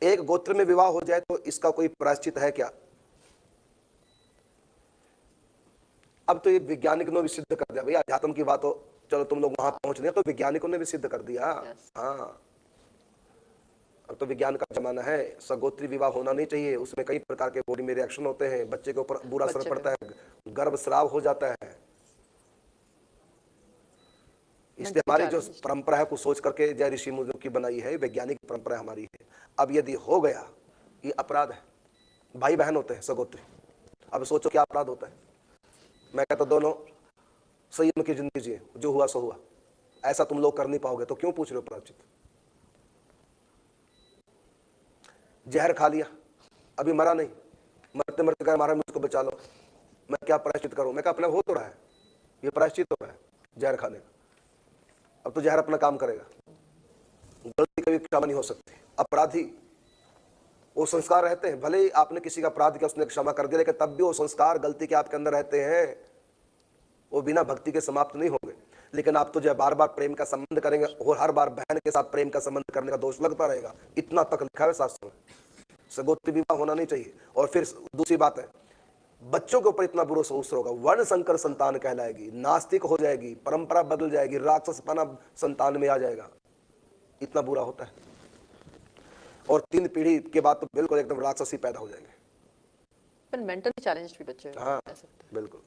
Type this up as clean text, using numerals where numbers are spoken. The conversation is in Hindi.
एक गोत्र में विवाह हो जाए तो इसका कोई प्रायश्चित है क्या? अब तो ये वैज्ञानिक ने भी सिद्ध कर दिया भैया, अध्यात्म की बात हो, चलो तुम लोग वहां पहुंच गए, तो वैज्ञानिकों ने भी सिद्ध कर दिया। हाँ, अब तो विज्ञान का जमाना है, सगोत्री विवाह होना नहीं चाहिए, उसमें कई प्रकार के बॉडी में रिएक्शन होते हैं, बच्चे के ऊपर बुरा असर पड़ता है, गर्भस्राव हो जाता है। इसलिए हमारी जो परंपरा है को सोच करके जय ऋषि मुनियों की बनाई है, वैज्ञानिक परंपरा हमारी है। अब यदि हो गया, ये अपराध है। भाई बहन होते हैं सगोत्री, अब सोचो क्या अपराध होता है। मैं कहता दोनों संयम की जिंदगी जिए, जो हुआ सो हुआ। ऐसा तुम लोग कर नहीं पाओगे तो क्यों पूछ रहे हो प्रायश्चित? जहर खा लिया, अभी मरा नहीं, मरते मरते कहा मारा मुझको बचा लो, मैं क्या प्रायश्चित करूं? मैं कहा अपना हो तो रहा है, ये प्रायश्चित हो रहा है जहर खाने का। अब तो जहर अपना काम करेगा, गलती कभी क्षमा नहीं हो सकती। अपराधी वो संस्कार रहते हैं, भले ही आपने किसी का अपराध किया, उसने क्षमा कर दिया, लेकिन तब भी वो संस्कार गलती के आपके अंदर रहते हैं, वो बिना भक्ति के समाप्त नहीं होंगे। लेकिन आप तो जो बार बार प्रेम का संबंध करेंगे और हर बार बहन के साथ प्रेम का संबंध करने का दोष लगता रहेगा, इतना तक लिखा है शास्त्र में। सगोत्री विवाह होना नहीं चाहिए। और फिर दूसरी बात है, बच्चों के ऊपर इतना बुरा सोच होगा, वर्ण संकर संतान कहलाएगी, नास्तिक हो जाएगी, परंपरा बदल जाएगी, राक्षसपना संतान में आ जाएगा, इतना बुरा होता है। और 3 पीढ़ी के बाद तो बिल्कुल एकदम राक्षसी पैदा हो जाएंगे। पर मेंटली चैलेंज्ड भी बच्चे, हाँ बिल्कुल।